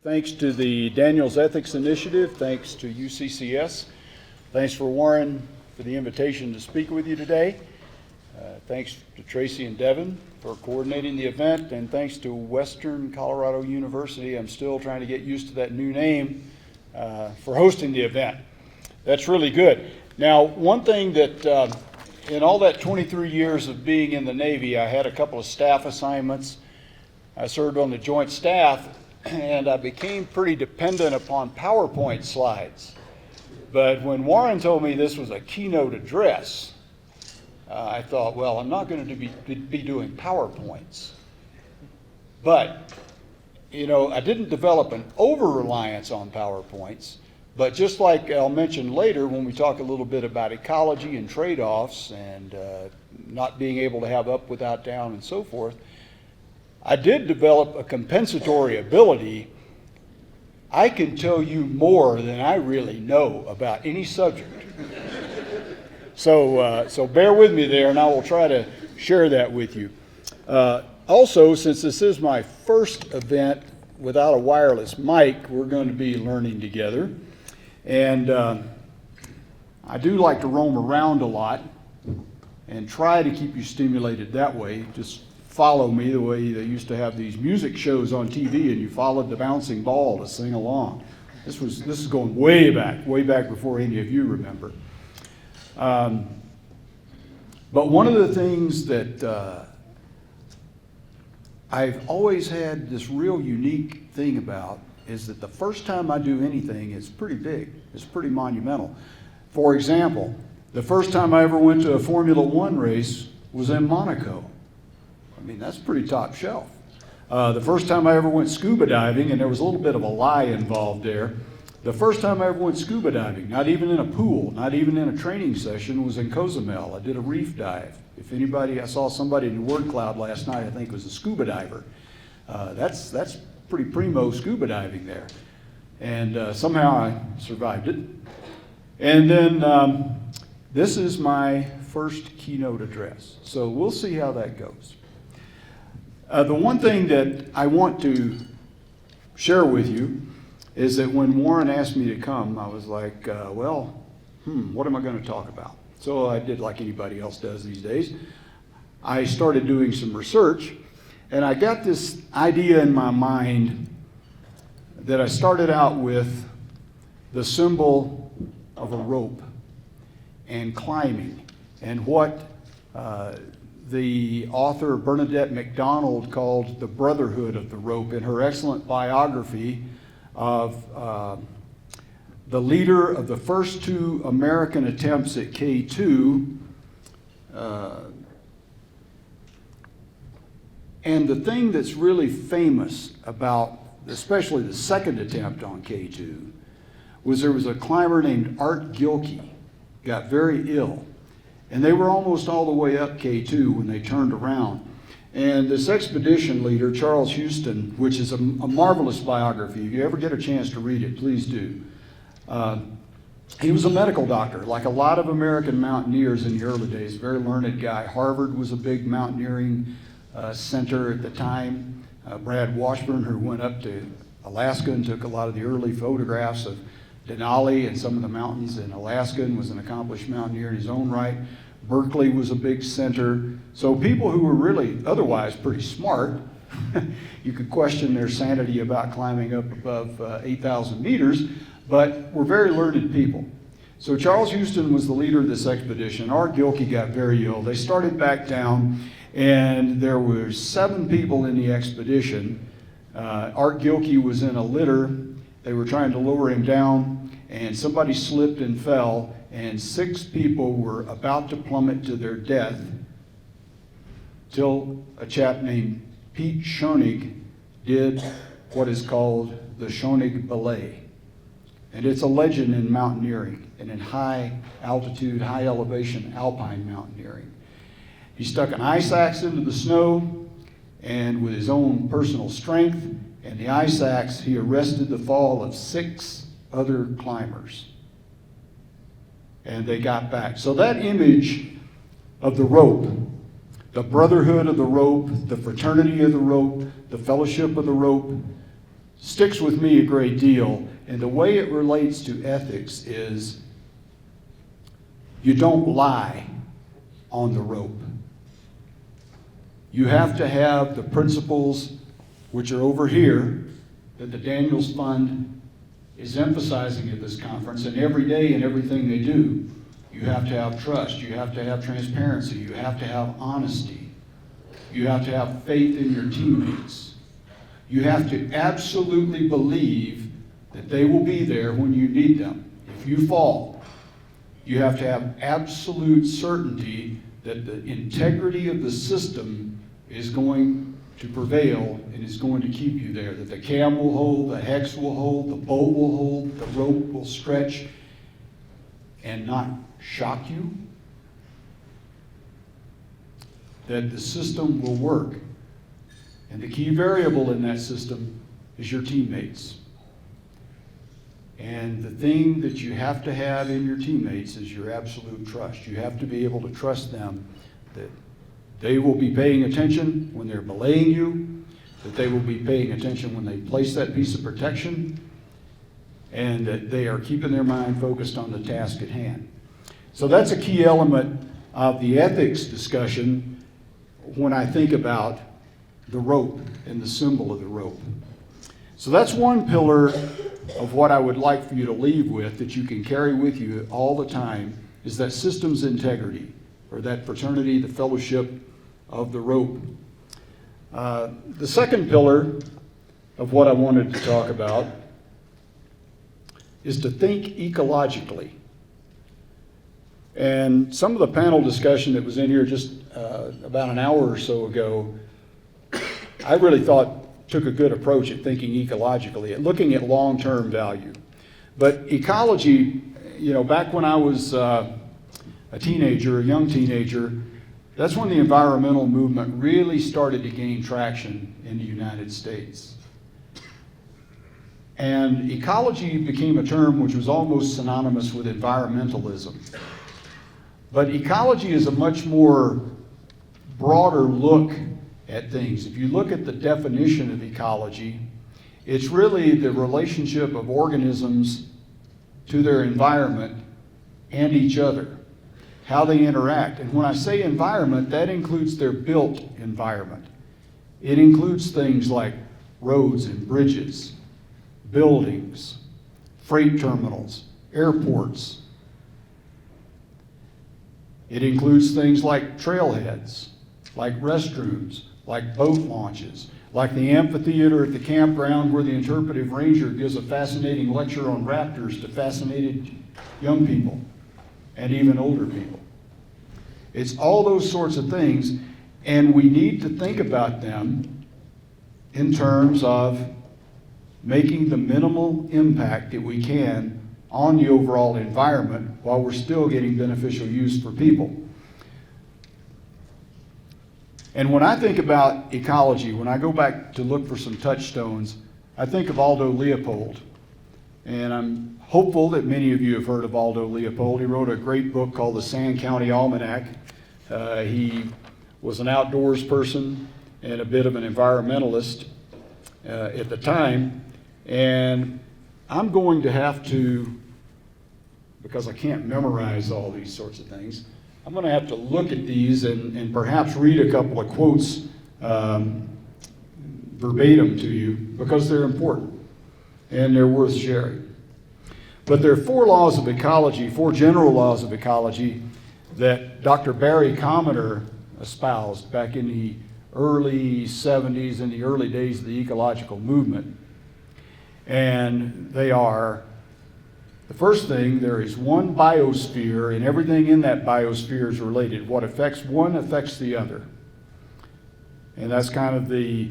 Thanks to the Daniels Ethics Initiative, thanks to UCCS, thanks for Warren for the invitation to speak with you today. Thanks to Tracy and Devin for coordinating the event, and thanks to Western Colorado University, I'm still trying to get used to that new name, for hosting the event. That's really good. Now, one thing that in all that 23 years of being in the Navy, I had a couple of staff assignments. I served on the Joint Staff, and I became pretty dependent upon PowerPoint slides. But when Warren told me this was a keynote address, I thought, well, I'm not going to be doing PowerPoints. But, you know, I didn't develop an over-reliance on PowerPoints, but just like I'll mention later when we talk a little bit about ecology and trade-offs and not being able to have up without down and so forth, I did develop a compensatory ability. I can tell you more than I really know about any subject. So bear with me there, and I will try to share that with you. Also, since this is my first event without a wireless mic, we're going to be learning together. And I do like to roam around a lot and try to keep you stimulated that way. Just follow me the way they used to have these music shows on TV, and you followed the bouncing ball to sing along. This is going way back before any of you remember. But one of the things that I've always had this real unique thing about is that the first time I do anything, it's pretty big. It's pretty monumental. For example, the first time I ever went to a Formula One race was in Monaco. I mean, that's pretty top shelf. The first time I ever went scuba diving, and there was a little bit of a lie involved there, the first time I ever went scuba diving, not even in a pool, not even in a training session, was in Cozumel. I did a reef dive. If anybody, I saw somebody in the word cloud last night, I think was a scuba diver. That's pretty primo scuba diving there. And somehow I survived it. And then this is my first keynote address. So we'll see how that goes. The one thing that I want to share with you is that when Warren asked me to come, I was like, what am I going to talk about? So I did like anybody else does these days. I started doing some research, and I got this idea in my mind that I started out with the symbol of a rope and climbing, and what the author Bernadette MacDonald called the brotherhood of the rope in her excellent biography of the leader of the first two American attempts at K2. And the thing that's really famous about especially the second attempt on K2 was there was a climber named Art Gilkey, got very ill. And they were almost all the way up K2 when they turned around. And this expedition leader, Charles Houston, which is a marvelous biography. If you ever get a chance to read it, please do. He was a medical doctor, like a lot of American mountaineers in the early days, very learned guy. Harvard was a big mountaineering center at the time. Brad Washburn, who went up to Alaska and took a lot of the early photographs of Denali and some of the mountains in Alaska, and was an accomplished mountaineer in his own right. Berkeley was a big center. So people who were really otherwise pretty smart, you could question their sanity about climbing up above 8,000 meters, but were very learned people. So Charles Houston was the leader of this expedition. Art Gilkey got very ill. They started back down, and there were 7 people in the expedition. Art Gilkey was in a litter. They were trying to lower him down, and somebody slipped and fell, and 6 people were about to plummet to their death till a chap named Pete Schoenig did what is called the Schoenig Belay. And it's a legend in mountaineering and in high altitude, high elevation alpine mountaineering. He stuck an ice axe into the snow, and with his own personal strength and the ice axe, he arrested the fall of 6 other climbers. And they got back. So that image of the rope, the brotherhood of the rope, the fraternity of the rope, the fellowship of the rope, sticks with me a great deal, and the way it relates to ethics is you don't lie on the rope. You have to have the principles, which are over here, that the Daniels Fund is emphasizing at this conference, and every day in everything they do. You have to have trust, you have to have transparency, you have to have honesty, you have to have faith in your teammates. You have to absolutely believe that they will be there when you need them. If you fall, you have to have absolute certainty that the integrity of the system is going to prevail and is going to keep you there, that the cam will hold, the hex will hold, the bolt will hold, the rope will stretch and not shock you, that the system will work. And the key variable in that system is your teammates. And the thing that you have to have in your teammates is your absolute trust. You have to be able to trust them that they will be paying attention when they're belaying you, that they will be paying attention when they place that piece of protection, and that they are keeping their mind focused on the task at hand. So that's a key element of the ethics discussion when I think about the rope and the symbol of the rope. So that's one pillar of what I would like for you to leave with, that you can carry with you all the time, is that systems integrity, or that fraternity, the fellowship of the rope. The second pillar of what I wanted to talk about is to think ecologically. And some of the panel discussion that was in here just about an hour or so ago, I really thought took a good approach at thinking ecologically, at looking at long-term value. But ecology, back when I was a teenager, a young teenager, that's when the environmental movement really started to gain traction in the United States. And ecology became a term which was almost synonymous with environmentalism. But ecology is a much more broader look at things. If you look at the definition of ecology, it's really the relationship of organisms to their environment and each other, how they interact. And when I say environment, that includes their built environment. It includes things like roads and bridges, buildings, freight terminals, airports. It includes things like trailheads, like restrooms, like boat launches, like the amphitheater at the campground where the interpretive ranger gives a fascinating lecture on raptors to fascinated young people and even older people. It's all those sorts of things, and we need to think about them in terms of making the minimal impact that we can on the overall environment while we're still getting beneficial use for people. And when I think about ecology, when I go back to look for some touchstones, I think of Aldo Leopold. And I'm hopeful that many of you have heard of Aldo Leopold. He wrote a great book called the Sand County Almanac. He was an outdoors person and a bit of an environmentalist at the time. And I'm going to have to, because I can't memorize all these sorts of things, I'm going to have to look at these and perhaps read a couple of quotes verbatim to you, because they're important and they're worth sharing. But there are four laws of ecology, four general laws of ecology that Dr. Barry Commoner espoused back in the early 70s and the early days of the ecological movement. And they are, the first thing, there is one biosphere, and everything in that biosphere is related. What affects one affects the other. And that's kind of the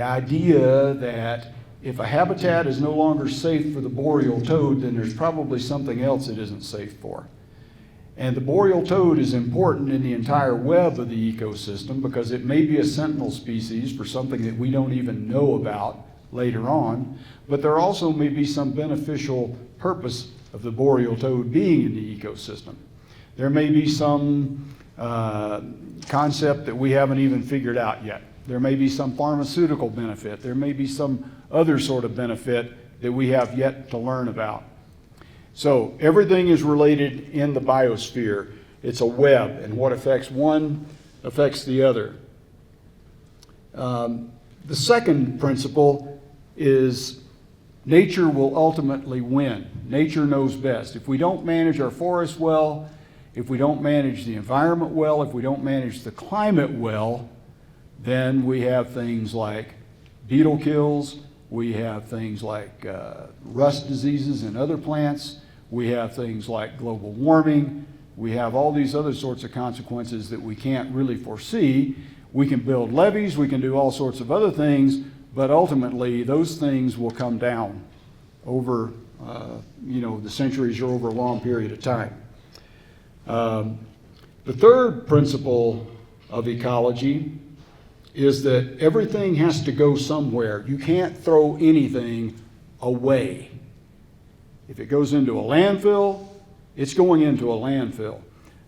idea that if a habitat is no longer safe for the boreal toad, then there's probably something else it isn't safe for. And the boreal toad is important in the entire web of the ecosystem because it may be a sentinel species for something that we don't even know about later on, but there also may be some beneficial purpose of the boreal toad being in the ecosystem. There may be some concept that we haven't even figured out yet There may be some pharmaceutical benefit. There may be some other sort of benefit that we have yet to learn about. So everything is related in the biosphere. It's a web, and what affects one affects the other. The second principle is nature will ultimately win. Nature knows best. If we don't manage our forests well, if we don't manage the environment well, if we don't manage the climate well, then we have things like beetle kills, we have things like rust diseases in other plants, we have things like global warming, we have all these other sorts of consequences that we can't really foresee. We can build levees, we can do all sorts of other things, but ultimately those things will come down over the centuries or over a long period of time. The third principle of ecology is that everything has to go somewhere. You can't throw anything away. If it goes into a landfill, it's going into a landfill.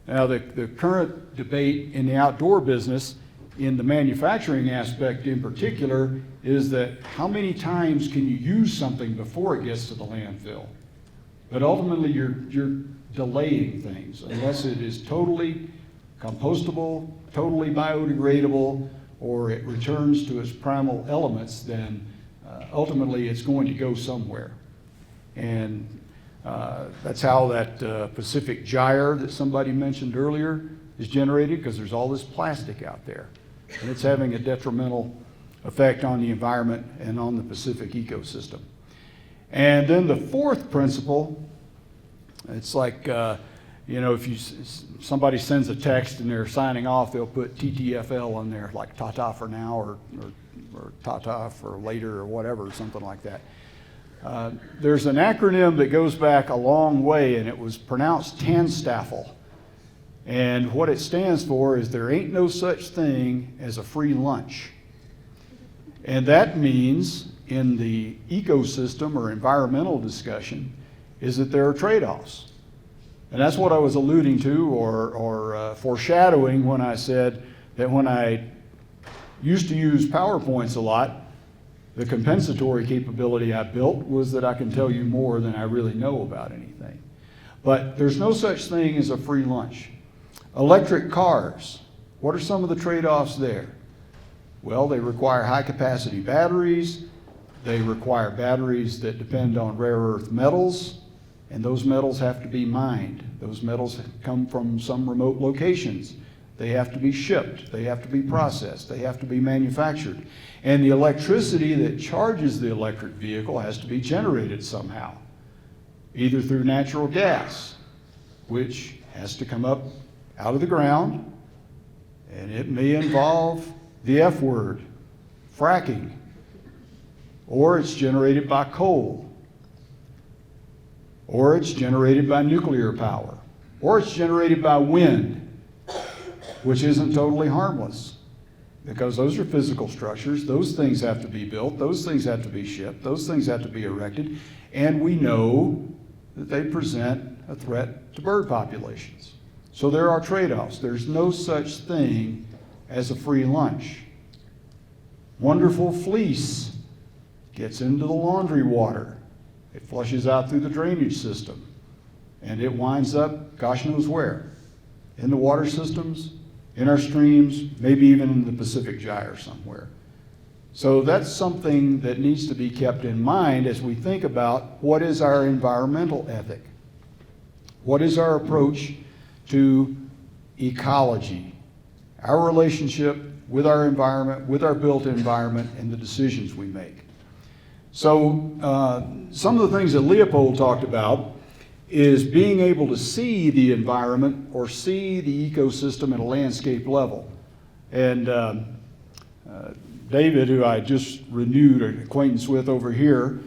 Now, the current debate in the outdoor business, in the manufacturing aspect in particular, is that how many times can you use something before it gets to the landfill? But ultimately, you're delaying things unless it is totally compostable, totally biodegradable, or it returns to its primal elements, then ultimately it's going to go somewhere. And that's how that Pacific gyre that somebody mentioned earlier is generated, because there's all this plastic out there. And it's having a detrimental effect on the environment and on the Pacific ecosystem. And then the fourth principle, it's like, if somebody sends a text and they're signing off, they'll put TTFL on there, like ta-ta for now, or ta-ta for later, or whatever, something like that. There's an acronym that goes back a long way, and it was pronounced TANSTAFL. And what it stands for is there ain't no such thing as a free lunch. And that means in the ecosystem or environmental discussion is that there are trade-offs. And that's what I was alluding to or foreshadowing when I said that when I used to use PowerPoints a lot, the compensatory capability I built was that I can tell you more than I really know about anything. But there's no such thing as a free lunch. Electric cars, what are some of the trade-offs there? Well, they require high-capacity batteries. They require batteries that depend on rare earth metals, and those metals have to be mined. Those metals come from some remote locations. They have to be shipped. They have to be processed. They have to be manufactured. And the electricity that charges the electric vehicle has to be generated somehow, either through natural gas, which has to come up out of the ground, and it may involve the F word, fracking, or it's generated by coal, or it's generated by nuclear power, or it's generated by wind, which isn't totally harmless, because those are physical structures. Those things have to be built, those things have to be shipped, those things have to be erected, and we know that they present a threat to bird populations. So there are trade-offs. There's no such thing as a free lunch. Wonderful fleece gets into the laundry water. It flushes out through the drainage system, and it winds up, gosh knows where, in the water systems, in our streams, maybe even in the Pacific gyre somewhere. So that's something that needs to be kept in mind as we think about what is our environmental ethic. What is our approach to ecology, our relationship with our environment, with our built environment, and the decisions we make. So some of the things that Leopold talked about is being able to see the environment or see the ecosystem at a landscape level. And David, who I just renewed an acquaintance with over here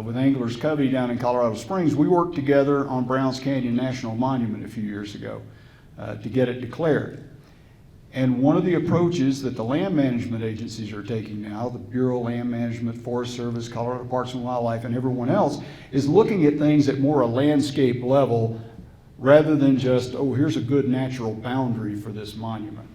with Anglers Covey down in Colorado Springs, we worked together on Browns Canyon National Monument a few years ago to get it declared. And one of the approaches that the land management agencies are taking now, the Bureau of Land Management, Forest Service, Colorado Parks and Wildlife, and everyone else, is looking at things at more a landscape level rather than just, oh, here's a good natural boundary for this monument.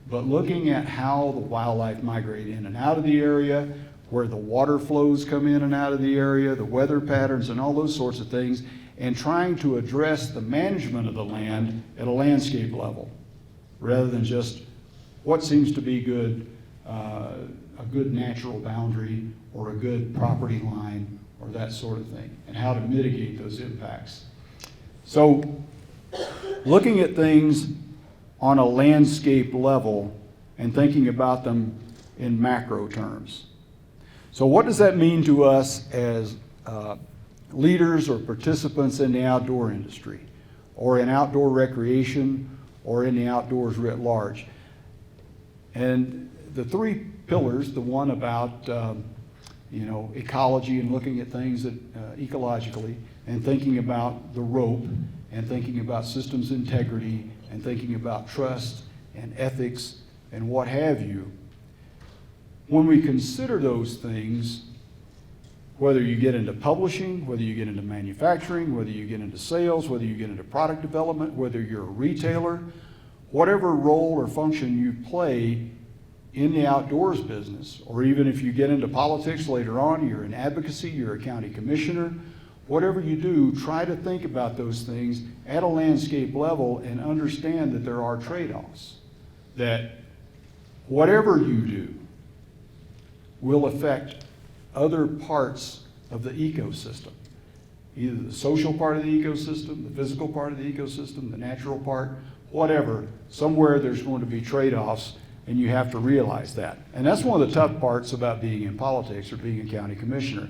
but looking at how the wildlife migrate in and out of the area, where the water flows come in and out of the area, the weather patterns and all those sorts of things, and trying to address the management of the land at a landscape level, rather than just what seems to be good, a good natural boundary or a good property line or that sort of thing, and how to mitigate those impacts. So looking at things on a landscape level and thinking about them in macro terms. So what does that mean to us as leaders or participants in the outdoor industry, or in outdoor recreation, or in the outdoors writ large? And the three pillars, the one about ecology and looking at things that, ecologically, and thinking about the rope, and thinking about systems integrity, and thinking about trust and ethics and what have you. When we consider those things, whether you get into publishing, whether you get into manufacturing, whether you get into sales, whether you get into product development, whether you're a retailer, whatever role or function you play in the outdoors business, or even if you get into politics later on, you're in advocacy, you're a county commissioner, whatever you do, try to think about those things at a landscape level and understand that there are trade-offs. That whatever you do will affect other parts of the ecosystem. Either the social part of the ecosystem, the physical part of the ecosystem, the natural part, whatever. Somewhere there's going to be trade-offs, and you have to realize that. And that's one of the tough parts about being in politics or being a county commissioner.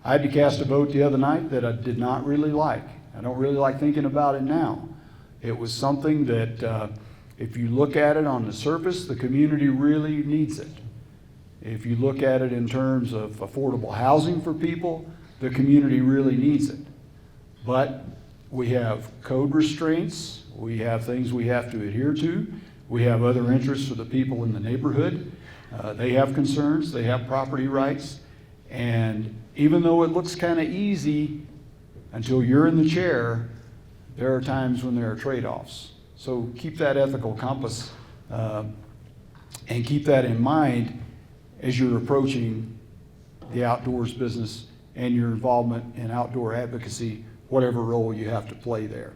I had to cast a vote the other night that I did not really like. I don't really like thinking about it now. It was something that if you look at it on the surface, the community really needs it. If you look at it in terms of affordable housing for people, the community really needs it. But we have code restraints, we have things we have to adhere to, we have other interests for the people in the neighborhood. They have concerns, they have property rights, and even though it looks kind of easy until you're in the chair, there are times when there are trade-offs. So keep that ethical compass and keep that in mind as you're approaching the outdoors business and your involvement in outdoor advocacy, whatever role you have to play there.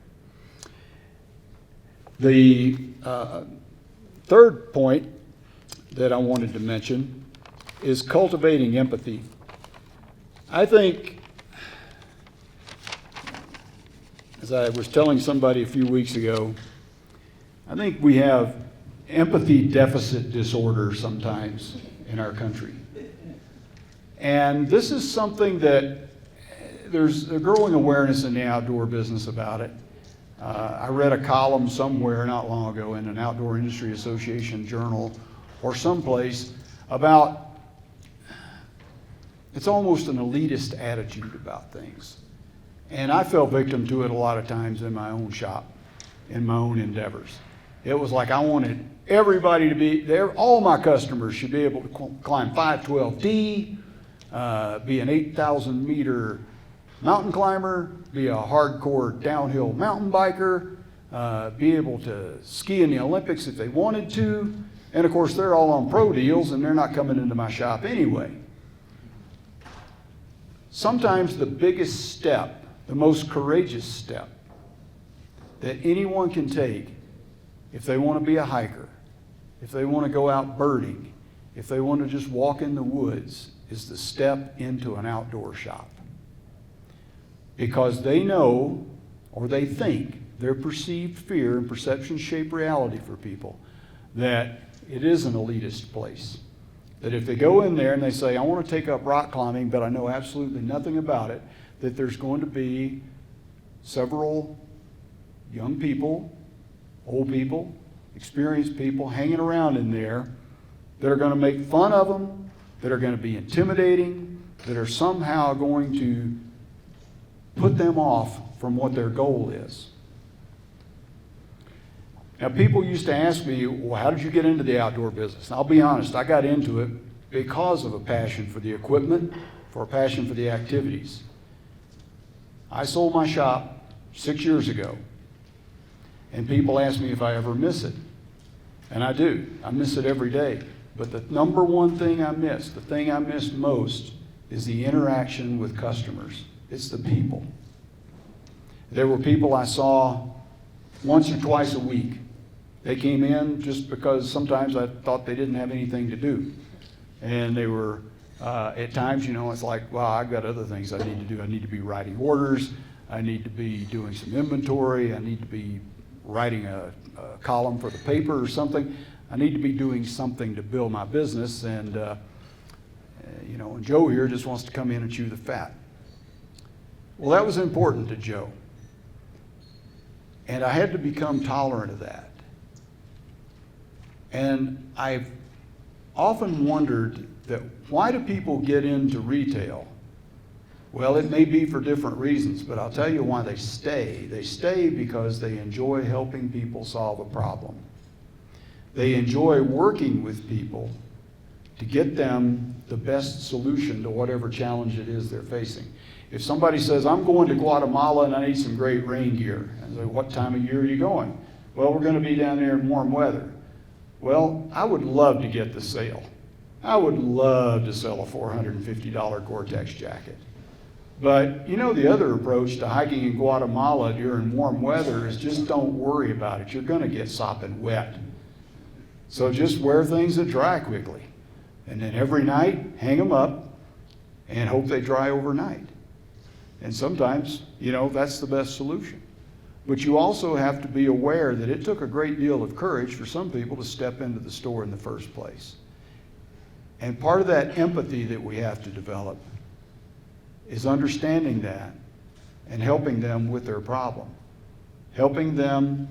The third point that I wanted to mention is cultivating empathy. I think, as I was telling somebody a few weeks ago, I think we have empathy deficit disorder sometimes in our country. And this is something that there's a growing awareness in the outdoor business about it. I read a column somewhere not long ago in an Outdoor Industry Association journal or someplace about it's almost an elitist attitude about things. And I fell victim to it a lot of times in my own shop, in my own endeavors. It was like I wanted everybody to be there. All my customers should be able to climb 512D, be an 8,000 meter mountain climber, be a hardcore downhill mountain biker, be able to ski in the Olympics if they wanted to. And of course, they're all on pro deals and they're not coming into my shop anyway. Sometimes the biggest step, the most courageous step that anyone can take if they want to be a hiker, if they want to go out birding, if they want to just walk in the woods, is to step into an outdoor shop. Because they know, or they think, their perceived fear and perception shape reality for people, that it is an elitist place. That if they go in there and they say, I want to take up rock climbing, but I know absolutely nothing about it, that there's going to be several young people, old people, experienced people hanging around in there that are going to make fun of them, that are going to be intimidating, that are somehow going to put them off from what their goal is. Now, people used to ask me, well, how did you get into the outdoor business? And I'll be honest, I got into it because of a passion for the equipment, for a passion for the activities. I sold my shop 6 years ago, and people ask me if I ever miss it. And I do. I miss it every day. But the number one thing I miss, the thing I miss most, is the interaction with customers. It's the people. There were people I saw once or twice a week. They came in just because sometimes I thought they didn't have anything to do. And they were, at times, you know, it's like, well, I've got other things I need to do. I need to be writing orders. I need to be doing some inventory. I need to be writing a column for the paper or something. I need to be doing something to build my business. And, you know, and Joe here just wants to come in and chew the fat. Well, that was important to Joe. And I had to become tolerant of that. And I've often wondered that why do people get into retail? Well, it may be for different reasons, but I'll tell you why they stay. They stay because they enjoy helping people solve a problem. They enjoy working with people to get them the best solution to whatever challenge it is they're facing. If somebody says, I'm going to Guatemala and I need some great rain gear, I say, what time of year are you going? Well, we're going to be down there in warm weather. Well, I would love to get the sale. I would love to sell a $450 Gore-Tex jacket. But you know, the other approach to hiking in Guatemala during warm weather is just don't worry about it. You're going to get sopping wet. So just wear things that dry quickly. And then every night, hang them up and hope they dry overnight. And sometimes, you know, that's the best solution. But you also have to be aware that it took a great deal of courage for some people to step into the store in the first place. And part of that empathy that we have to develop is understanding that and helping them with their problem. Helping them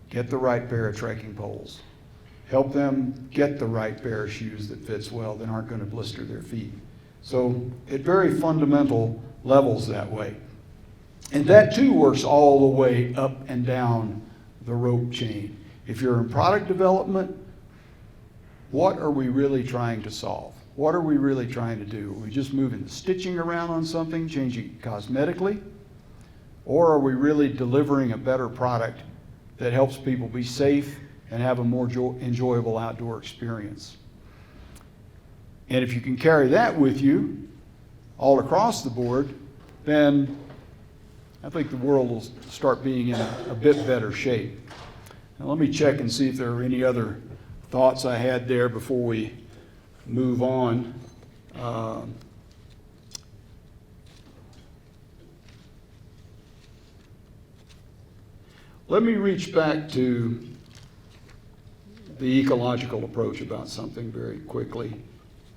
get the right pair of trekking poles. Help them get the right pair of shoes that fits well, that aren't going to blister their feet. So at very fundamental levels that way. And that too works all the way up and down the rope chain. If you're in product development, what are we really trying to solve? What are we really trying to do? Are we just moving the stitching around on something, changing it cosmetically? Or are we really delivering a better product that helps people be safe and have a more enjoyable outdoor experience? And if you can carry that with you all across the board, then I think the world will start being in a bit better shape. Now let me check and see if there are any other thoughts I had there before we move on. Let me reach back to the ecological approach about something very quickly,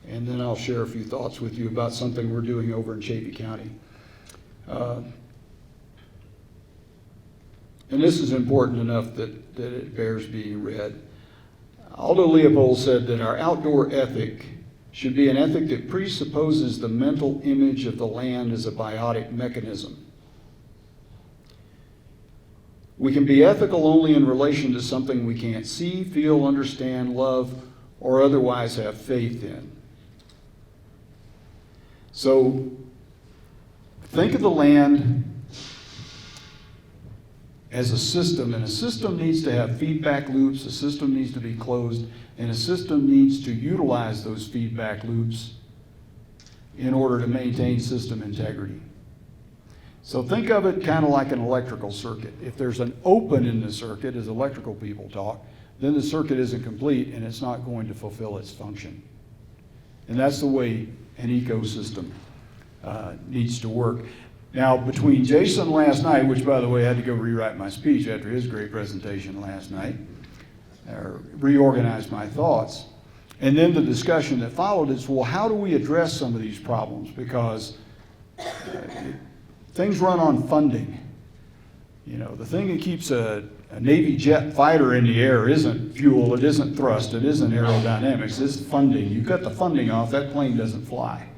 and then I'll share a few thoughts with you about something we're doing over in Chaffee County. And this is important enough that it bears being read. Aldo Leopold said that our outdoor ethic should be an ethic that presupposes the mental image of the land as a biotic mechanism. We can be ethical only in relation to something we can't see, feel, understand, love, or otherwise have faith in. So think of the land as a system, and a system needs to have feedback loops, a system needs to be closed, and a system needs to utilize those feedback loops in order to maintain system integrity. So think of it kind of like an electrical circuit. If there's an open in the circuit, as electrical people talk, then the circuit isn't complete and it's not going to fulfill its function. And that's the way an ecosystem needs to work. Now, between Jason last night, which by the way I had to go rewrite my speech after his great presentation last night, or reorganize my thoughts, and then the discussion that followed is, well, how do we address some of these problems? Because things run on funding. You know, the thing that keeps a Navy jet fighter in the air isn't fuel, it isn't thrust, it isn't aerodynamics, it's funding. You cut the funding off, that plane doesn't fly.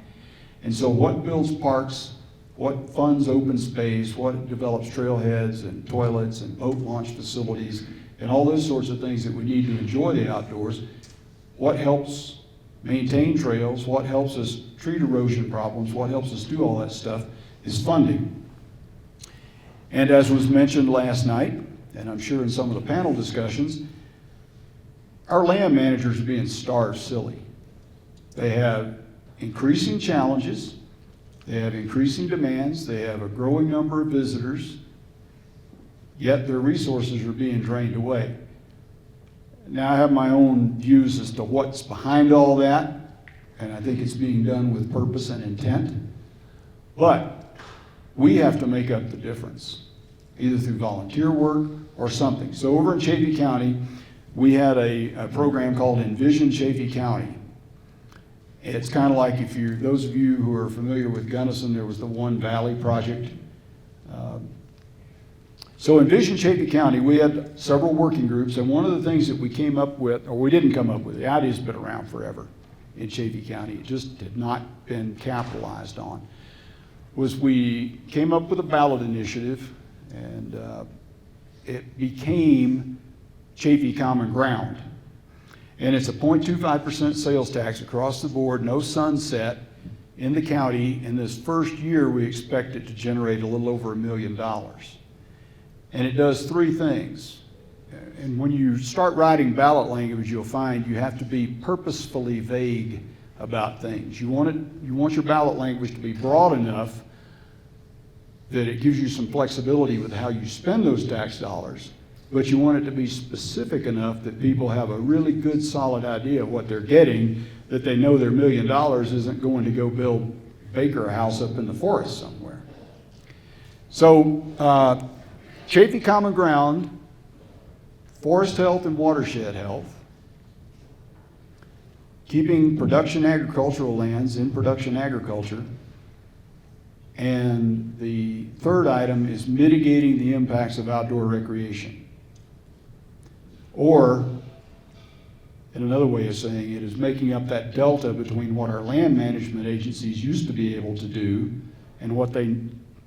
And so what builds parks, what funds open space, what develops trailheads and toilets and boat launch facilities and all those sorts of things that we need to enjoy the outdoors, what helps maintain trails, what helps us treat erosion problems, what helps us do all that stuff is funding. And as was mentioned last night, and I'm sure in some of the panel discussions, our land managers are being starved silly. They have increasing challenges, they have increasing demands, they have a growing number of visitors, yet their resources are being drained away. Now I have my own views as to what's behind all that, and I think it's being done with purpose and intent, but we have to make up the difference, either through volunteer work or something. So over in Chaffee County, we had a program called Envision Chaffee County. It's kind of like those of you who are familiar with Gunnison, there was the One Valley Project. So Envision Chaffee County, we had several working groups, and one of the things that we came up with, or we didn't come up with, the idea's been around forever in Chaffee County, it just had not been capitalized on, was we came up with a ballot initiative, and it became Chaffee Common Ground. And it's a 0.25% sales tax across the board, no sunset in the county. In this first year, we expect it to generate a little over $1 million. And it does three things. And when you start writing ballot language, you'll find you have to be purposefully vague about things. You want your ballot language to be broad enough that it gives you some flexibility with how you spend those tax dollars, but you want it to be specific enough that people have a really good, solid idea of what they're getting, that they know their $1 million isn't going to go build Baker a house up in the forest somewhere. So Chaffee Common Ground, forest health and watershed health, keeping production agricultural lands in production agriculture, and the third item is mitigating the impacts of outdoor recreation. Or, in another way of saying it, is making up that delta between what our land management agencies used to be able to do and what they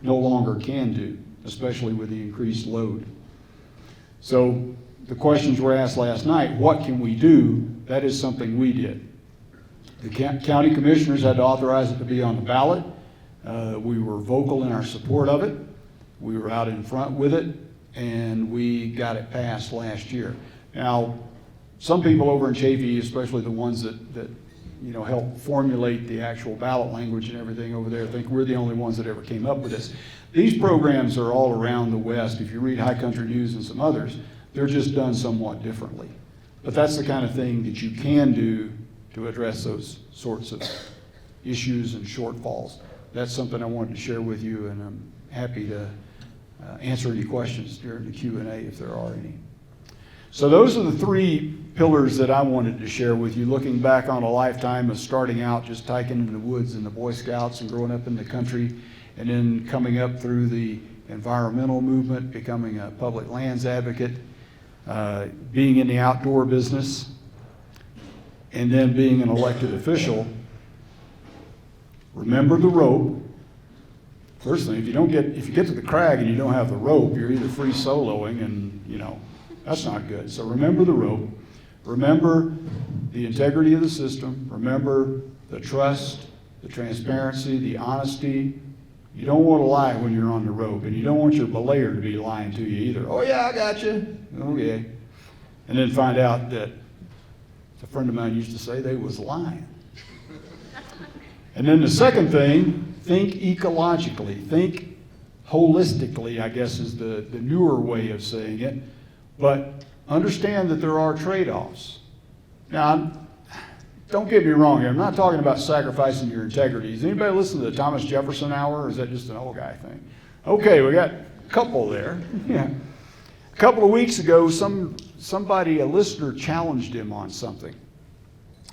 no longer can do, especially with the increased load. So the questions were asked last night, what can we do? That is something we did. The county commissioners had to authorize it to be on the ballot. We were vocal in our support of it. We were out in front with it, and we got it passed last year. Now, some people over in Chaffee, especially the ones that help formulate the actual ballot language and everything over there, think we're the only ones that ever came up with this. These programs are all around the West. If you read High Country News and some others, they're just done somewhat differently. But that's the kind of thing that you can do to address those sorts of issues and shortfalls. That's something I wanted to share with you, and I'm happy to answer any questions during the Q&A if there are any. So those are the three pillars that I wanted to share with you, looking back on a lifetime of starting out just hiking in the woods in the Boy Scouts and growing up in the country, and then coming up through the environmental movement, becoming a public lands advocate, being in the outdoor business, and then being an elected official. Remember the rope. First thing, if you get to the crag and you don't have the rope, you're either free soloing, and that's not good. So remember the rope. Remember the integrity of the system. Remember the trust, the transparency, the honesty. You don't want to lie when you're on the rope, and you don't want your belayer to be lying to you either. Oh yeah, I got you. Okay. And then find out that a friend of mine used to say they was lying. And then the second thing, think ecologically, think holistically, I guess is the newer way of saying it, but understand that there are trade-offs. Now, don't get me wrong here, I'm not talking about sacrificing your integrity. Does anybody listen to the Thomas Jefferson Hour, or is that just an old guy thing? Okay, we got a couple there. Yeah. A couple of weeks ago, a listener challenged him on something.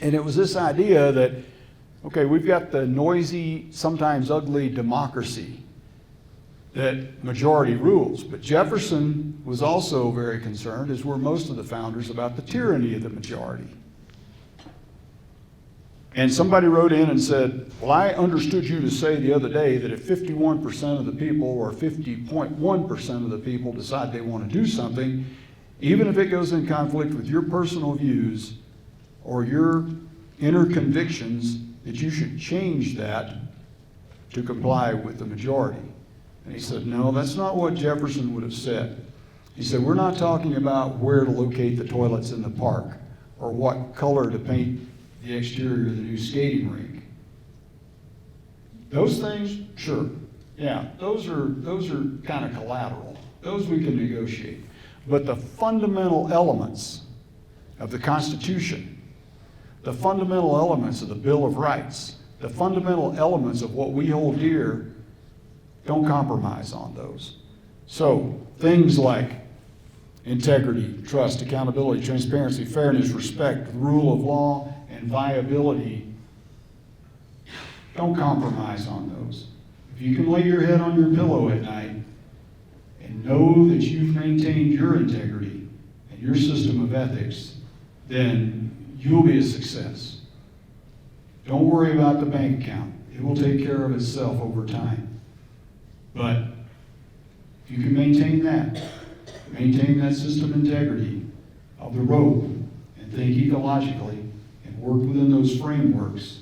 And it was this idea that, okay, we've got the noisy, sometimes ugly democracy that majority rules. But Jefferson was also very concerned, as were most of the founders, about the tyranny of the majority. And somebody wrote in and said, well, I understood you to say the other day that if 51% of the people or 50.1% of the people decide they want to do something, even if it goes in conflict with your personal views or your inner convictions, that you should change that to comply with the majority. And he said, no, that's not what Jefferson would have said. He said, we're not talking about where to locate the toilets in the park. or what color to paint the exterior of the new skating rink. Those things, sure. Yeah, those are kind of collateral. Those we can negotiate. But the fundamental elements of the Constitution, the fundamental elements of the Bill of Rights, the fundamental elements of what we hold dear, don't compromise on those. So things like integrity, trust, accountability, transparency, fairness, respect, rule of law, and viability, don't compromise on those. If you can lay your head on your pillow at night and know that you've maintained your integrity and your system of ethics, then you'll be a success. Don't worry about the bank account. It will take care of itself over time. But if you can maintain that system integrity of the road, and think ecologically, and work within those frameworks,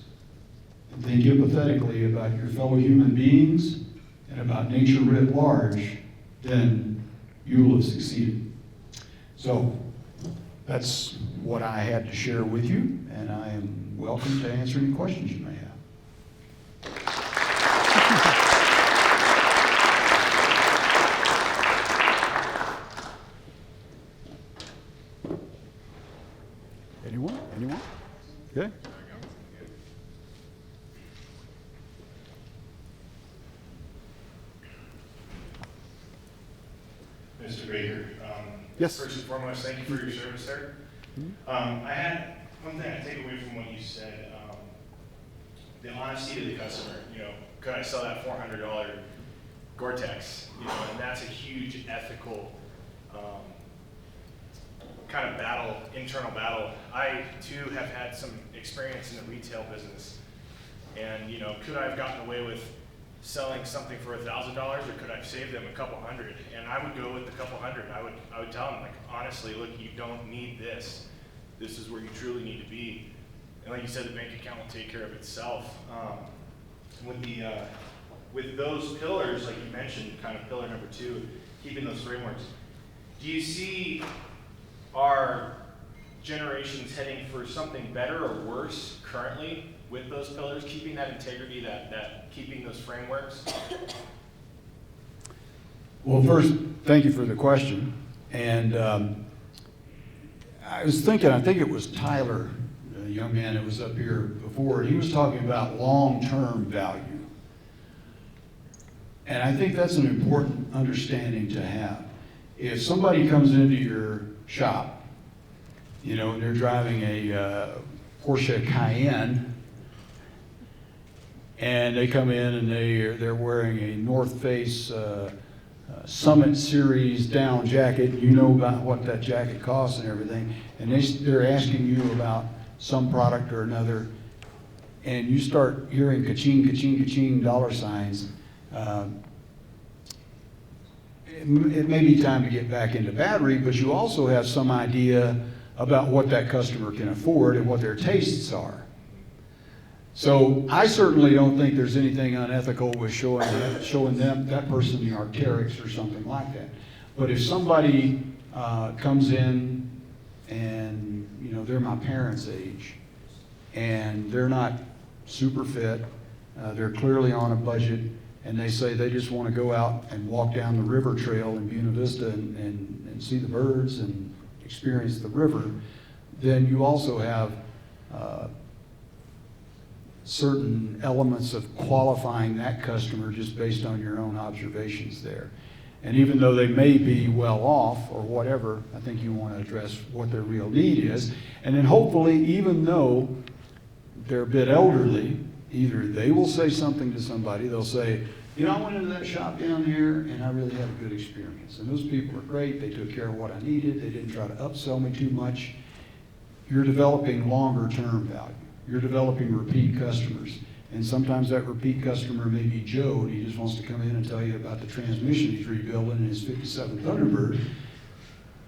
and think empathetically about your fellow human beings and about nature writ large, then you will have succeeded. So that's what I had to share with you, and I am welcome to answer any questions you may have. Anyone? Okay. Mr. Baker, yes. First and foremost, thank you for your service, sir. I had one thing I take away from what you said, the honesty to the customer. You know, could I sell that $400 Gore-Tex? You know, and that's a huge ethical kind of battle, internal battle. I too have had some experience in the retail business, and you know, could I have gotten away with selling something for $1,000, or could I have saved them a couple hundred? And I would go with the couple hundred. I would tell them, like, honestly, look, you don't need this. This is where you truly need to be. And like you said, the bank account will take care of itself. With those pillars, like you mentioned, kind of pillar number 2, keeping those frameworks. Do you see our generations heading for something better or worse currently with those pillars, keeping that integrity, that keeping those frameworks? Well, first, thank you for the question. And I was thinking, I think it was Tyler, the young man that was up here before, he was talking about long-term value. And I think that's an important understanding to have. If somebody comes into your shop, you know, and they're driving a Porsche Cayenne, and they come in and they're wearing a North Face Summit Series down jacket, you know about what that jacket costs and everything, and they're asking you about some product or another, and you start hearing ka-ching, ka-ching, ka-ching dollar signs, it may be time to get back into battery, but you also have some idea about what that customer can afford and what their tastes are. So I certainly don't think there's anything unethical with showing them, that person, the Arc'teryx or something like that. But if somebody comes in and, you know, they're my parents' age and they're not super fit, they're clearly on a budget, and they say they just want to go out and walk down the river trail in Buena Vista and see the birds and experience the river, then you also have certain elements of qualifying that customer just based on your own observations there. And even though they may be well off or whatever, I think you want to address what their real need is. And then hopefully, even though they're a bit elderly, either they will say something to somebody, they'll say, you know, I went into that shop down here and I really had a good experience. And those people are great, they took care of what I needed, they didn't try to upsell me too much. You're developing longer term value. You're developing repeat customers. And sometimes that repeat customer may be Joe, and he just wants to come in and tell you about the transmission he's rebuilding in his 57 Thunderbird.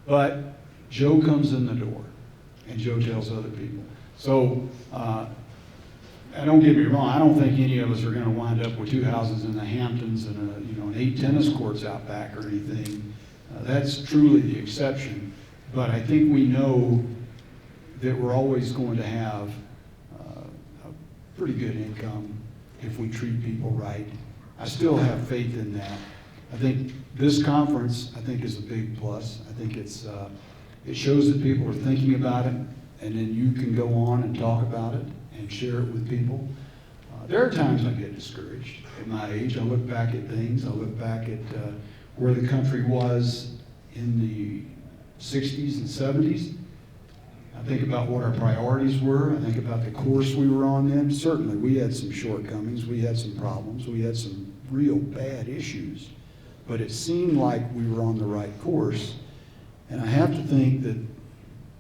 But Joe comes in the door, and Joe tells other people. So, don't get me wrong, I don't think any of us are going to wind up with 2 houses in the Hamptons and an 8 tennis courts out back or anything. That's truly the exception. But I think we know that we're always going to have a pretty good income if we treat people right. I still have faith in that. I think this conference, I think, is a big plus. I think it shows that people are thinking about it, and then you can go on and talk about it and share it with people. There are times I get discouraged at my age. I look back at things. I look back at where the country was in the 60s and 70s. I think about what our priorities were. I think about the course we were on then. Certainly, we had some shortcomings. We had some problems. We had some real bad issues. But it seemed like we were on the right course. And I have to think that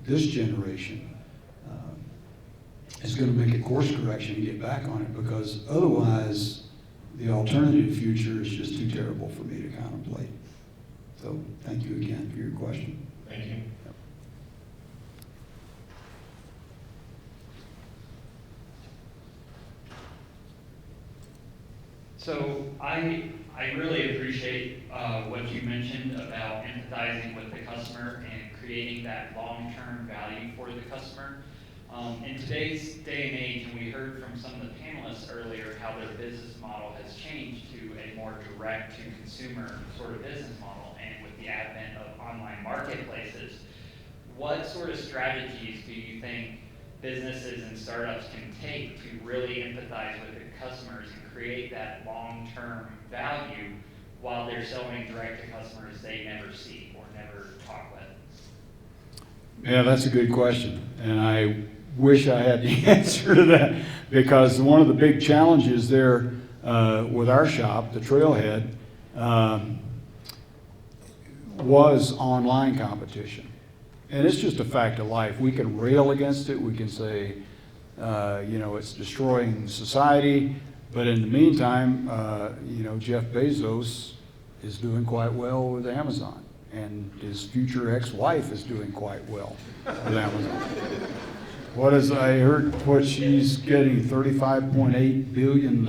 this generation is going to make a course correction and get back on it, because otherwise the alternative future is just too terrible for me to contemplate. So thank you again for your question. Thank you. So I really appreciate what you mentioned about empathizing with the customer and creating that long-term value for the customer. In today's day and age, and we heard from some of the panelists earlier how their business model has changed to a more direct-to-consumer sort of business model, and with the advent of online marketplaces, what sort of strategies do you think businesses and startups can take to really empathize with the customers and create that long-term value while they're selling direct to customers they never see or never talk with? Yeah, that's a good question. And I wish I had the answer to that, because one of the big challenges there with our shop, the Trailhead, was online competition. And it's just a fact of life. We can rail against it. We can say, it's destroying society. But in the meantime, Jeff Bezos is doing quite well with Amazon. And his future ex-wife is doing quite well with Amazon. I heard she's getting $35.8 billion.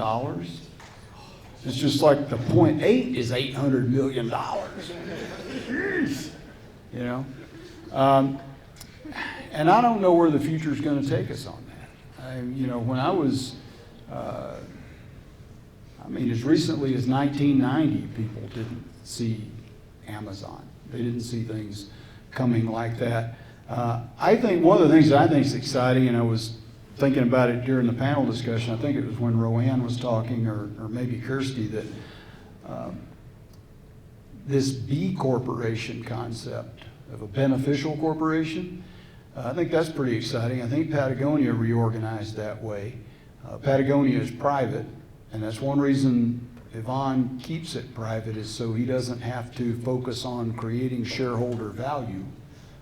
It's just like the 0.8 is $800 million. Jeez. And I don't know where the future is going to take us on that. When I was, as recently as 1990, people didn't see Amazon. They didn't see things coming like that. I think one of the things that I think is exciting, and I was thinking about it during the panel discussion, I think it was when Roanne was talking, or maybe Kirsty, that this B corporation concept of a beneficial corporation, I think that's pretty exciting. I think Patagonia reorganized that way. Patagonia is private, and that's one reason Yvonne keeps it private, is so he doesn't have to focus on creating shareholder value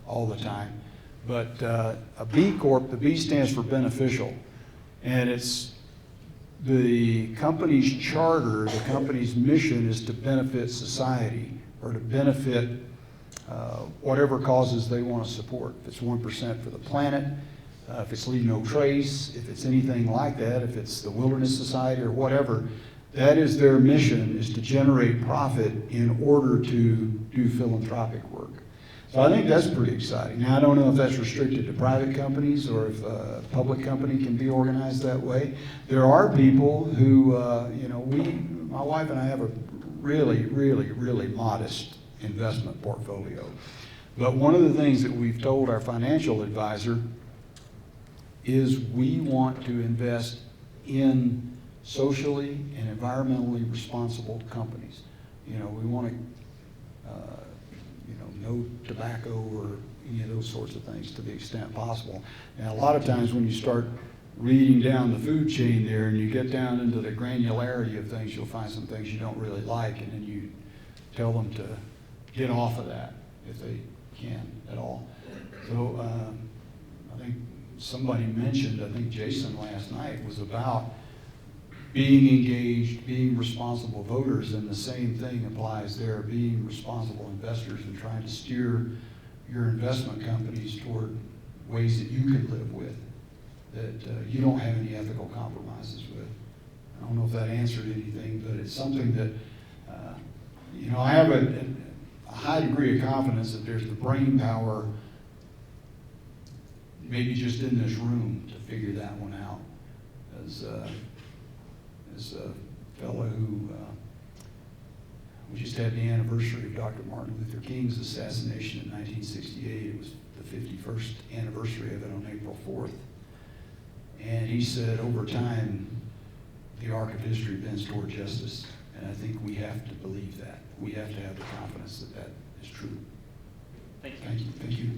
all the time. But a B Corp, the B stands for beneficial, and it's the company's charter, the company's mission is to benefit society, or to benefit whatever causes they want to support. If it's 1% for the planet, if it's Leave No Trace, if it's anything like that, if it's the Wilderness Society or whatever, that is their mission, is to generate profit in order to do philanthropic work. So I think that's pretty exciting. Now, I don't know if that's restricted to private companies or if a public company can be organized that way. There are people who, my wife and I have a really, really, really modest investment portfolio. But one of the things that we've told our financial advisor is we want to invest in socially and environmentally responsible companies. We want to, no tobacco or any of those sorts of things to the extent possible. And a lot of times when you start reading down the food chain there and you get down into the granularity of things, you'll find some things you don't really like, and then you tell them to get off of that if they can at all. So I think somebody mentioned, I think Jason last night, was about being engaged, being responsible voters, and the same thing applies there, being responsible investors and trying to steer your investment companies toward ways that you can live with, that you don't have any ethical compromises with. I don't know if that answered anything, but it's something that, I have a high degree of confidence that there's the brain power maybe just in this room to figure that one out. As a fellow who, we just had the anniversary of Dr. Martin Luther King's assassination in 1968. It was the 51st anniversary of it on April 4th. And he said, over time, the arc of history bends toward justice. And I think we have to believe that. We have to have the confidence that that is true. Thank you. Thank you. Thank you.